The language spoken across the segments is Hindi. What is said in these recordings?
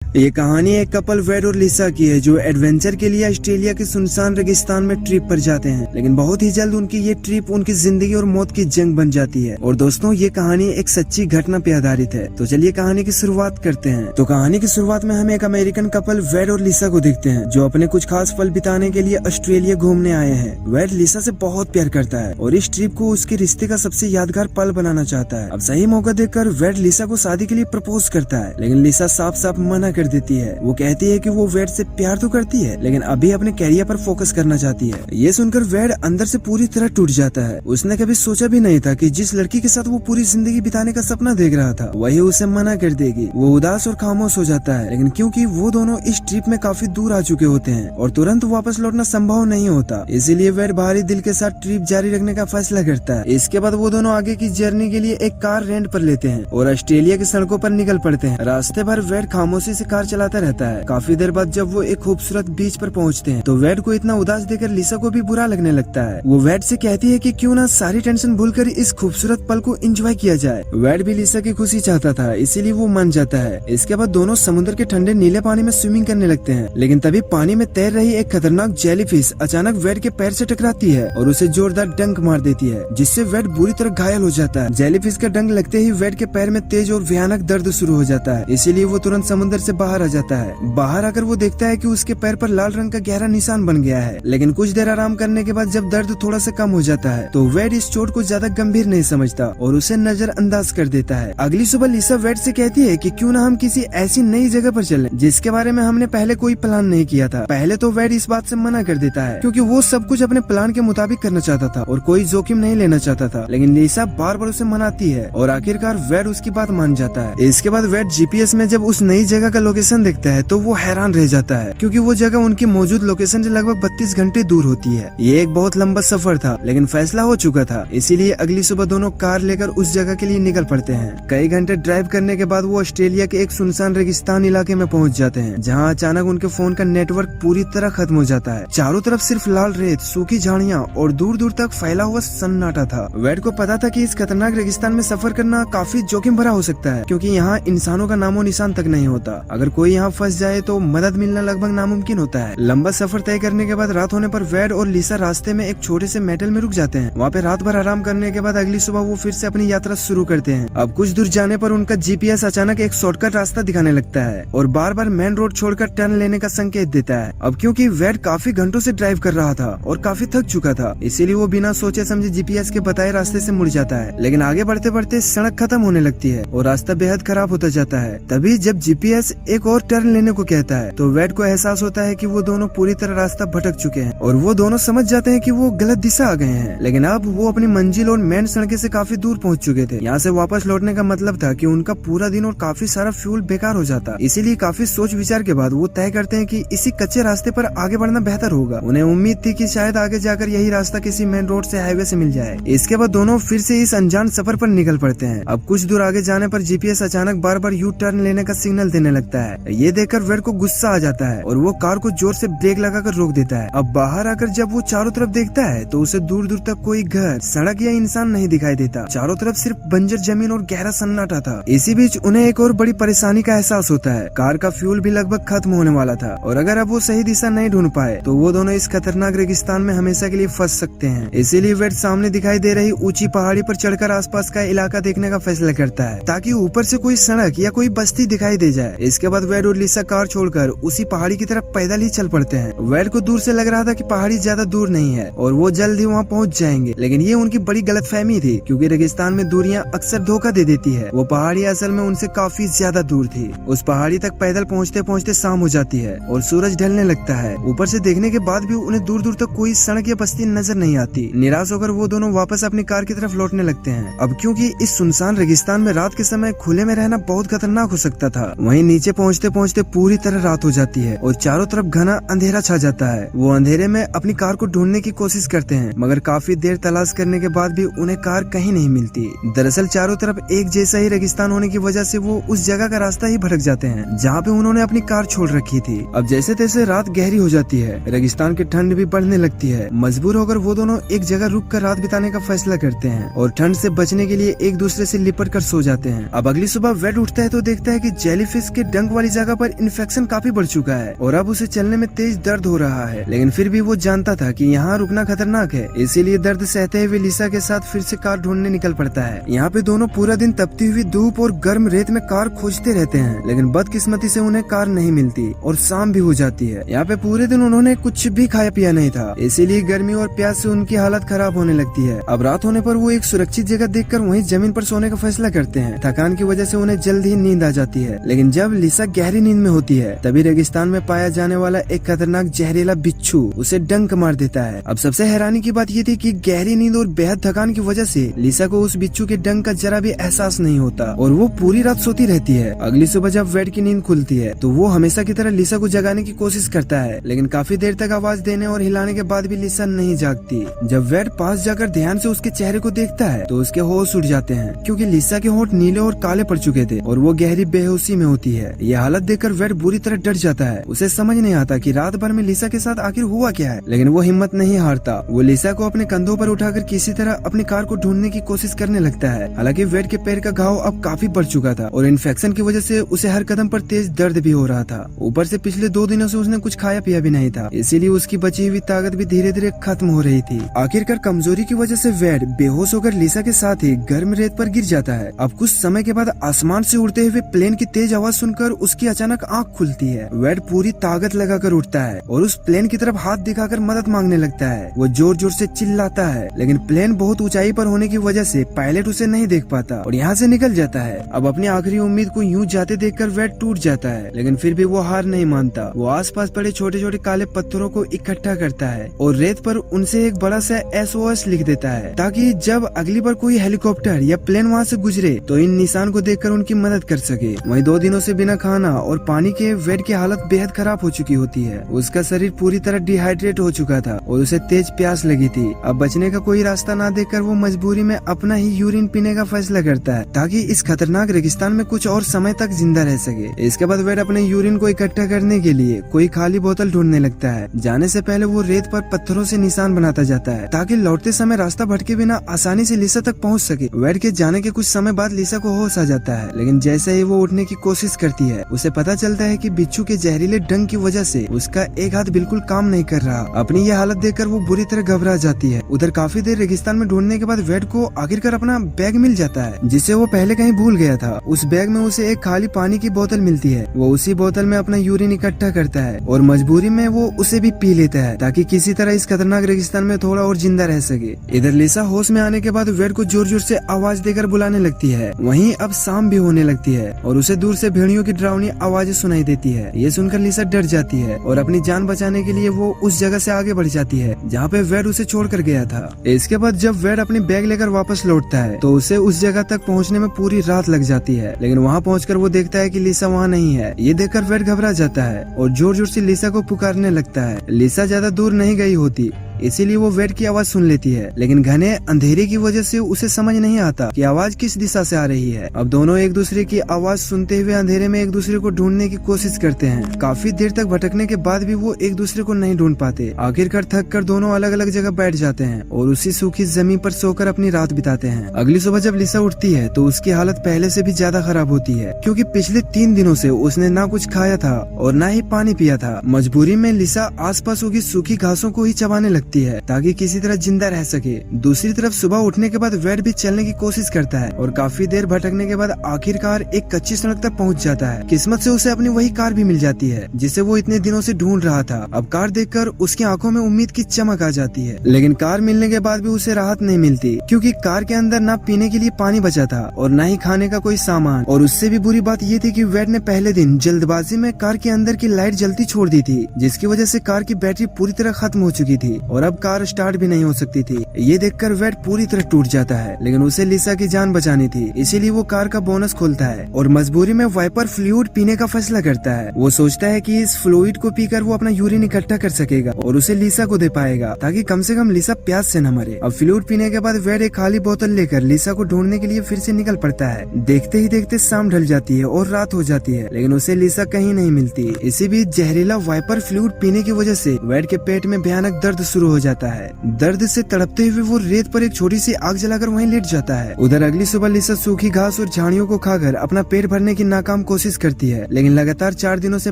ये कहानी एक कपल वेड और लिसा की है जो एडवेंचर के लिए ऑस्ट्रेलिया के सुनसान रेगिस्तान में ट्रिप पर जाते हैं। लेकिन बहुत ही जल्द उनकी ये ट्रिप उनकी जिंदगी और मौत की जंग बन जाती है। और दोस्तों, ये कहानी एक सच्ची घटना पे आधारित है। तो चलिए कहानी की शुरुआत करते हैं। तो कहानी की शुरुआत में हम एक अमेरिकन कपल वेड और लिसा को देखते हैं जो अपने कुछ खास पल बिताने के लिए ऑस्ट्रेलिया घूमने आए हैं। वेड लिसा से बहुत प्यार करता है और इस ट्रिप को उसके रिश्ते का सबसे यादगार पल बनाना चाहता है। अब सही मौका देखकर वेड लिसा को शादी के लिए प्रपोज करता है, लेकिन लिसा साफ साफ मना कर देती है। वो कहती है कि वो वेड से प्यार तो करती है, लेकिन अभी अपने कैरियर पर फोकस करना चाहती है। ये सुनकर वेड अंदर से पूरी तरह टूट जाता है। उसने कभी सोचा भी नहीं था कि जिस लड़की के साथ वो पूरी जिंदगी बिताने का सपना देख रहा था वही उसे मना कर देगी। वो उदास और खामोश हो जाता है, लेकिन क्योंकि वो दोनों इस ट्रिप में काफी दूर आ चुके होते हैं और तुरंत वापस लौटना संभव नहीं होता, इसीलिए वेड भारी दिल के साथ ट्रिप जारी रखने का फैसला करता है। इसके बाद वो दोनों आगे की जर्नी के लिए एक कार रेंट पर लेते हैं और ऑस्ट्रेलिया की सड़कों पर निकल पड़ते हैं। रास्ते भर वेड खामोशी से कार चलाता रहता है। काफी देर बाद जब वो एक खूबसूरत बीच पर पहुंचते हैं तो वेड को इतना उदास देखकर लिसा को भी बुरा लगने लगता है। वो वेड से कहती है कि क्यों ना सारी टेंशन भूलकर इस खूबसूरत पल को एंजॉय किया जाए। वेड भी लिसा की खुशी चाहता था, इसीलिए वो मान जाता है। इसके बाद दोनों समुद्र के ठंडे नीले पानी में स्विमिंग करने लगते हैं, लेकिन तभी पानी में तैर रही एक खतरनाक जेलीफिश अचानक वेड के पैर से टकराती है और उसे जोरदार डंक मार देती है, जिससे वेड बुरी तरह घायल हो जाता है। जेलीफिश का डंक लगते ही वेड के पैर में तेज और भयानक दर्द शुरू हो जाता है, इसीलिए वो तुरंत समुद्र से बाहर आ जाता है। बाहर आकर वो देखता है कि उसके पैर पर लाल रंग का गहरा निशान बन गया है। लेकिन कुछ देर आराम करने के बाद जब दर्द थोड़ा सा कम हो जाता है तो वेड इस चोट को ज्यादा गंभीर नहीं समझता और उसे नजरअंदाज कर देता है। अगली सुबह लिसा वेड से कहती है कि क्यों ना हम किसी ऐसी नई जगह पर चलें जिसके बारे में हमने पहले कोई प्लान नहीं किया था। पहले तो वेड इस बात से मना कर देता है क्योंकि वो सब कुछ अपने प्लान के मुताबिक करना चाहता था और कोई जोखिम नहीं लेना चाहता था, लेकिन लिसा बार बार उसे मनाती है और आखिरकार वेड उसकी बात मान जाता है। इसके बाद वेड जीपीएस में जब उस नई जगह का लोकेशन देखता है तो वो हैरान रह जाता है क्योंकि वो जगह उनकी मौजूद लोकेशन से लगभग 32 घंटे दूर होती है। ये एक बहुत लंबा सफर था, लेकिन फैसला हो चुका था, इसीलिए अगली सुबह दोनों कार लेकर उस जगह के लिए निकल पड़ते हैं। कई घंटे ड्राइव करने के बाद वो ऑस्ट्रेलिया के एक सुनसान रेगिस्तान इलाके में पहुंच जाते हैं, जहां अचानक उनके फोन का नेटवर्क पूरी तरह खत्म हो जाता है। चारों तरफ सिर्फ लाल रेत, सूखी झाड़ियां और दूर दूर तक फैला हुआ सन्नाटा था। वेड को पता था कि इस खतरनाक रेगिस्तान में सफर करना काफी जोखिम भरा हो सकता है, क्योंकि यहाँ इंसानों का नामो निशान तक नहीं होता। अगर कोई यहाँ फंस जाए तो मदद मिलना लगभग नामुमकिन होता है। लंबा सफर तय करने के बाद रात होने पर वेड और लिसा रास्ते में एक छोटे से मेटल में रुक जाते हैं। वहाँ पे रात भर आराम करने के बाद अगली सुबह वो फिर से अपनी यात्रा शुरू करते हैं। अब कुछ दूर जाने पर उनका जीपीएस अचानक एक शॉर्टकट रास्ता दिखाने लगता है और बार बार मेन रोड छोड़कर टर्न लेने का संकेत देता है। अब क्योंकि वेड काफी घंटों से ड्राइव कर रहा था और काफी थक चुका था, इसीलिए वो बिना सोचे समझे जीपीएस के बताए रास्ते से मुड़ जाता है। लेकिन आगे बढ़ते बढ़ते सड़क खत्म होने लगती है और रास्ता बेहद खराब होता जाता है। तभी जब जीपीएस एक और टर्न लेने को कहता है तो वेड को एहसास होता है कि वो दोनों पूरी तरह रास्ता भटक चुके हैं और वो दोनों समझ जाते हैं कि वो गलत दिशा आ गए हैं। लेकिन अब वो अपनी मंजिल और मेन सड़क से काफी दूर पहुंच चुके थे। यहाँ से वापस लौटने का मतलब था कि उनका पूरा दिन और काफी सारा फ्यूल बेकार हो जाता। इसीलिए काफी सोच विचार के बाद वो तय करते हैं कि इसी कच्चे रास्ते पर आगे बढ़ना बेहतर होगा। उन्हें उम्मीद थी कि शायद आगे जाकर यही रास्ता किसी मेन रोड से हाईवे से मिल जाए। इसके बाद दोनों फिर से इस अनजान सफर पर निकल पड़ते हैं। अब कुछ दूर आगे जाने पर जीपीएस अचानक बार बार यू टर्न लेने का सिग्नल देने लगता है। ये देखकर वेड को गुस्सा आ जाता है और वो कार को जोर से ब्रेक लगाकर रोक देता है। अब बाहर आकर जब वो चारों तरफ देखता है तो उसे दूर दूर तक कोई घर, सड़क या इंसान नहीं दिखाई देता। चारों तरफ सिर्फ बंजर जमीन और गहरा सन्नाटा था। इसी बीच उन्हें एक और बड़ी परेशानी का एहसास होता है। कार का फ्यूल भी लगभग खत्म होने वाला था और अगर अब वो सही दिशा नहीं ढूंढ पाए तो वो दोनों इस खतरनाक रेगिस्तान में हमेशा के लिए फंस सकते हैं। इसीलिए वेड सामने दिखाई दे रही ऊंची पहाड़ी पर चढ़कर आसपास का इलाका देखने का फैसला करता है, ताकि ऊपर से कोई सड़क या कोई बस्ती दिखाई दे जाए। इसके बाद वेड और लिसा कार छोड़कर उसी पहाड़ी की तरफ पैदल ही चल पड़ते हैं। वेड को दूर से लग रहा था कि पहाड़ी ज्यादा दूर नहीं है और वो जल्द ही वहाँ पहुँच जाएंगे, लेकिन ये उनकी बड़ी गलतफहमी थी, क्योंकि रेगिस्तान में दूरियां अक्सर धोखा दे देती है। वो पहाड़ी असल में उनसे काफी ज्यादा दूर थी। उस पहाड़ी तक पैदल पहुँचते पहुँचते शाम हो जाती है और सूरज ढलने लगता है। ऊपर से देखने के बाद भी उन्हें दूर दूर तक कोई सड़क या बस्ती नजर नहीं आती। निराश होकर वो दोनों वापस अपनी कार की तरफ लौटने लगते हैं। अब क्योंकि इस सुनसान रेगिस्तान में रात के समय खुले में रहना बहुत खतरनाक हो सकता था, वहीं नीचे पहुँचते पहुँचते पूरी तरह रात हो जाती है और चारों तरफ घना अंधेरा छा जाता है। वो अंधेरे में अपनी कार को ढूंढने की कोशिश करते हैं, मगर काफी देर तलाश करने के बाद भी उन्हें कार कहीं नहीं मिलती। दरअसल चारों तरफ एक जैसा ही रेगिस्तान होने की वजह से वो उस जगह का रास्ता ही भटक जाते हैं जहाँ पे उन्होंने अपनी कार छोड़ रखी थी। अब जैसे तैसे रात गहरी हो जाती है, रेगिस्तान की ठंड भी बढ़ने लगती है। मजबूर होकर वो दोनों एक जगह रुक कर रात बिताने का फैसला करते हैं और ठंड से बचने के लिए एक दूसरे से लिपट कर सो जाते हैं। अब अगली सुबह वेड उठता है तो देखता है कि जेलीफिश के डंक वाली जगह पर इन्फेक्शन काफी बढ़ चुका है और अब उसे चलने में तेज दर्द हो रहा है, लेकिन फिर भी वो जानता था कि यहाँ रुकना खतरनाक है, इसीलिए दर्द सहते हुए लिसा के साथ फिर से कार ढूंढने निकल पड़ता है। यहाँ पे दोनों पूरा दिन तपती हुई धूप और गर्म रेत में कार खोजते रहते हैं, लेकिन बदकिस्मती से उन्हें कार नहीं मिलती और शाम भी हो जाती है। यहाँ पे पूरे दिन उन्होंने कुछ भी खाया पिया नहीं था, इसीलिए गर्मी और प्यास से उनकी हालत खराब होने लगती है। अब रात होने पर वो एक सुरक्षित जगह देखकर वहीं जमीन पर सोने का फैसला करते हैं। थकान की वजह से उन्हें जल्द ही नींद आ जाती है, लेकिन जब लिसा गहरी नींद में होती है तभी रेगिस्तान में पाया जाने वाला एक खतरनाक जहरीला बिच्छू उसे डंक मार देता है। अब सबसे हैरानी की बात ये थी कि गहरी नींद और बेहद थकान की वजह से लिसा को उस बिच्छू के डंक का जरा भी एहसास नहीं होता और वो पूरी रात सोती रहती है। अगली सुबह जब वेड की नींद खुलती है तो वो हमेशा की तरह लिसा को जगाने की कोशिश करता है, लेकिन काफी देर तक आवाज देने और हिलाने के बाद भी लिसा नहीं जागती। जब वेड पास जाकर ध्यान से उसके चेहरे को देखता है तो उसके होश उड़ जाते हैं, क्योंकि लिसा के होंठ नीले और काले पड़ चुके थे और वो गहरी बेहोशी में होती है। ये हालत देखकर वेड बुरी तरह डर जाता है। उसे समझ नहीं आता कि रात भर में लिसा के साथ आखिर हुआ क्या है, लेकिन वो हिम्मत नहीं हारता। वो लिसा को अपने कंधों पर उठाकर किसी तरह अपनी कार को ढूंढने की कोशिश करने लगता है। हालांकि वेड के पैर का घाव अब काफी बढ़ चुका था और इन्फेक्शन की वजह से उसे हर कदम पर तेज दर्द भी हो रहा था। ऊपर से पिछले 2 दिनों से उसने कुछ खाया पिया भी नहीं था, इसीलिए उसकी बची हुई ताकत भी धीरे धीरे खत्म हो रही थी। आखिरकार कमजोरी की वजह से वेड बेहोश होकर लिसा के साथ ही गर्म रेत पर गिर जाता है। अब कुछ समय के बाद आसमान से उड़ते हुए प्लेन की तेज आवाज सुनकर उसकी अचानक आंख खुलती है। वेड पूरी ताकत लगाकर उठता है और उस प्लेन की तरफ हाथ दिखाकर मदद मांगने लगता है। वो जोर जोर से चिल्लाता है, लेकिन प्लेन बहुत ऊंचाई पर होने की वजह से पायलट उसे नहीं देख पाता और यहाँ से निकल जाता है। अब अपनी आखिरी उम्मीद को यूं जाते देखकर वेड टूट जाता है, लेकिन फिर भी वो हार नहीं मानता। वो आसपास पड़े छोटे छोटे काले पत्थरों को इकट्ठा करता है और रेत पर उनसे एक बड़ा सा SOS लिख देता है, ताकि जब अगली बार कोई हेलीकॉप्टर या प्लेन वहाँ से गुजरे तो इन निशान को देखकर उनकी मदद कर सके। वहीं 2 दिनों से बिना खाना और पानी के वेड की हालत बेहद खराब हो चुकी होती है। उसका शरीर पूरी तरह डिहाइड्रेट हो चुका था और उसे तेज प्यास लगी थी। अब बचने का कोई रास्ता ना देखकर वो मजबूरी में अपना ही यूरिन पीने का फैसला करता है, ताकि इस खतरनाक रेगिस्तान में कुछ और समय तक जिंदा रह सके। इसके बाद वेड अपने यूरिन को इकट्ठा करने के लिए कोई खाली बोतल ढूंढने लगता है। जाने से पहले वो रेत पर पत्थरों से निशान बनाता जाता है, ताकि लौटते समय रास्ता भटके बिना आसानी से लिसा तक पहुंच सके। वेड के जाने के कुछ समय बाद लिसा को होश आ जाता है, लेकिन जैसे ही वो उठने की कोशिश करती है उसे पता चलता है कि बिच्छू के जहरीले डंक की वजह से उसका एक हाथ बिल्कुल काम नहीं कर रहा। अपनी ये हालत देखकर वो बुरी तरह घबरा जाती है। उधर काफी देर रेगिस्तान में ढूंढने के बाद वेड को आखिरकार अपना बैग मिल जाता है, जिसे वो पहले कहीं भूल गया था। उस बैग में उसे एक खाली पानी की बोतल मिलती है। वो उसी बोतल में अपना यूरिन इकट्ठा करता है और मजबूरी में वो उसे भी पी लेता है, ताकि किसी तरह इस खतरनाक रेगिस्तान में थोड़ा और जिंदा रह सके। इधर लिसा होश में आने के बाद वेड को जोर जोर से आवाज देकर बुलाने लगती है। वहीं अब शाम भी होने लगती है और उसे दूर से भेड़ियों की डरावनी आवाजें सुनाई देती है। ये सुनकर लिसा डर जाती है और अपनी जान बचाने के लिए वो उस जगह से आगे बढ़ जाती है जहाँ पे वेड उसे छोड़कर गया था। इसके बाद जब वेड अपनी बैग लेकर वापस लौटता है तो उसे उस जगह तक पहुँचने में पूरी रात लग जाती है, लेकिन वहाँ पहुँचकर वो देखता है कि लिसा वहाँ नहीं है। ये देखकर वेड घबरा जाता है और जोर जोर से लिसा को पुकारने लगता है। लिसा ज्यादा दूर नहीं गई होती, इसीलिए वो वेड की आवाज सुन लेती है, लेकिन घने अंधेरे की वजह से उसे समझ नहीं आता कि आवाज किस दिशा से आ रही है। अब दोनों एक दूसरे की आवाज सुनते हुए अंधेरे में एक दूसरे को ढूंढने की कोशिश करते हैं। काफी देर तक भटकने के बाद भी वो एक दूसरे को नहीं ढूंढ पाते। आखिरकार थक कर दोनों अलग अलग जगह बैठ जाते हैं और उसी सूखी जमीन पर सोकर अपनी रात बिताते हैं। अगली सुबह जब लिसा उठती है तो उसकी हालत पहले से भी ज्यादा खराब होती है, क्योंकि पिछले 3 दिनों से उसने ना कुछ खाया था और ना ही पानी पिया था। मजबूरी में लिसा आसपास उगी सूखी घासों को ही चबाने लगती है, ताकि किसी तरह जिंदा रह सके। दूसरी तरफ सुबह उठने के बाद वेड भी चलने की कोशिश करता है और काफी देर भटकने के बाद आखिरकार एक कच्ची सड़क तक पहुंच जाता है। किस्मत से उसे अपनी वही कार भी मिल जाती है जिसे वो इतने दिनों से ढूंढ रहा था। अब कार देखकर उसकी आंखों में उम्मीद की चमक आ जाती है, लेकिन कार मिलने के बाद भी उसे राहत नहीं मिलती, क्योंकि कार के अंदर ना पीने के लिए पानी बचा था और ना ही खाने का कोई सामान। और उससे भी बुरी बात ये थी कि वेड ने पहले दिन जल्दबाजी में कार के अंदर की लाइट जलती छोड़ दी थी, जिसकी वजह से कार की बैटरी पूरी तरह खत्म हो चुकी थी और अब कार स्टार्ट भी नहीं हो सकती थी। ये देखकर वेड पूरी तरह टूट जाता है, लेकिन उसे लिसा की जान बचानी थी, इसीलिए वो कार का बोनस खोलता है और मजबूरी में वाइपर फ्लूइड पीने का फैसला करता है। वो सोचता है कि इस फ्लूइड को पीकर वो अपना यूरिन इकट्ठा कर सकेगा और उसे लिसा को दे पाएगा, ताकि कम से कम लिसा प्यास से न मरे। अब फ्लूइड पीने के बाद वेड एक खाली बोतल लेकर लिसा को ढूंढने के लिए फिर से निकल पड़ता है। देखते ही देखते शाम ढल जाती है और रात हो जाती है, लेकिन उसे लिसा कहीं नहीं मिलती। इसी बीच जहरीला वाइपर फ्लूइड पीने की वजह से वेड के पेट में भयानक दर्द शुरू हो जाता है। दर्द से तड़पते हुए वो रेत पर एक छोटी सी आग जलाकर वहीं लेट जाता है। उधर अगली सुबह लिसा सूखी घास और झाड़ियों को खाकर अपना पेट भरने की नाकाम कोशिश करती है, लेकिन लगातार 4 दिनों से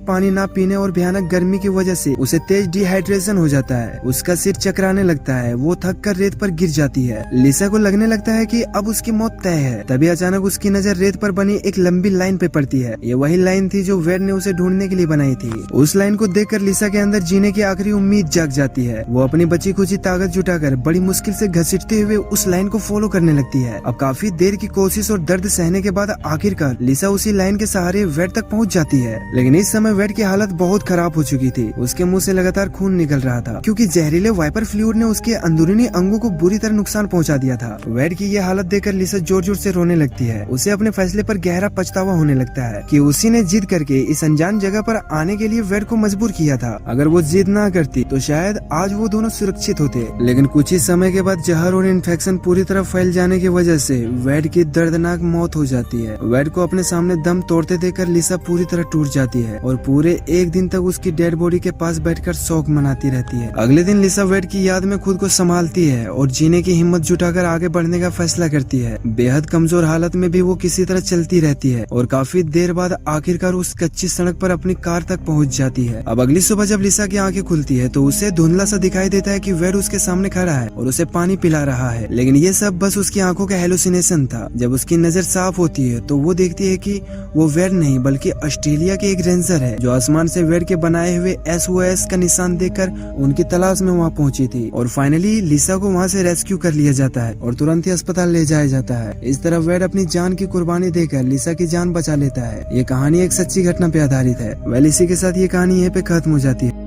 पानी ना पीने और भयानक गर्मी की वजह से उसे तेज डिहाइड्रेशन हो जाता है। उसका सिर चकराने लगता है, वो थक कर रेत पर गिर जाती है। लिसा को लगने लगता है कि अब उसकी मौत तय है। तभी अचानक उसकी नजर रेत पर बनी एक लंबी लाइन पे पड़ती है। ये वही लाइन थी जो वेड ने उसे ढूंढने के लिए बनाई थी। उस लाइन को देखकर लिसा के अंदर जीने की आखिरी उम्मीद जाग जाती है। वो अपनी बची खुची ताकत जुटाकर बड़ी मुश्किल से घसीटते हुए उस लाइन को फॉलो करने लगती है। अब काफी देर की कोशिश और दर्द सहने के बाद आखिरकार लिसा उसी लाइन के सहारे वेड तक पहुंच जाती है। लेकिन इस समय वेड की हालत बहुत खराब हो चुकी थी। उसके मुंह से लगातार खून निकल रहा था, क्योंकि जहरीले वाइपर फ्लूइड ने उसके अंदरूनी अंगों को बुरी तरह नुकसान पहुंचा दिया था। वेड की ये हालत देखकर लिसा जोर जोर से रोने लगती है। उसे अपने फैसले पर गहरा पछतावा होने लगता है कि उसी ने जिद करके इस अनजान जगह पर आने के लिए वेड को मजबूर किया था। अगर वो जिद ना करती तो शायद आज वो दोनों सुरक्षित होते। लेकिन कुछ ही समय के बाद जहर और इन्फेक्शन पूरी तरह फैल जाने की वजह से वेड की दर्दनाक मौत हो जाती है। वेड को अपने सामने दम तोड़ते देखकर लिसा पूरी तरह टूट जाती है और पूरे एक दिन तक उसकी डेड बॉडी के पास बैठकर शोक मनाती रहती है। अगले दिन लिसा वेड की याद में खुद को संभालती है और जीने की हिम्मत जुटाकर आगे बढ़ने का फैसला करती है। बेहद कमजोर हालत में भी वो किसी तरह चलती रहती है और काफी देर बाद आखिरकार उस कच्ची सड़क पर अपनी कार तक पहुंच जाती है। अब अगली सुबह जब लिसा की आंखें खुलती है तो उसे धुंधला सा दिखाई देता है कि वेड उसके सामने खड़ा है और उसे पानी पिला रहा है। लेकिन ये सब बस उसकी आंखों का हेलुसिनेशन था। जब उसकी नजर साफ होती है तो वो देखती है कि वो वेड नहीं बल्कि ऑस्ट्रेलिया के एक रेंजर है, जो आसमान से वेड के बनाए हुए SOS का निशान देखकर उनकी तलाश में वहाँ पहुंची थी। और फाइनली लिसा को वहाँ से रेस्क्यू कर लिया जाता है और तुरंत ही अस्पताल ले जाया जाता है। इस तरह वेड अपनी जान की कुर्बानी देकर लिसा की जान बचा लेता है। ये कहानी एक सच्ची घटना पे आधारित है। वेल इसी के साथ ये कहानी यहीं पे खत्म हो जाती है।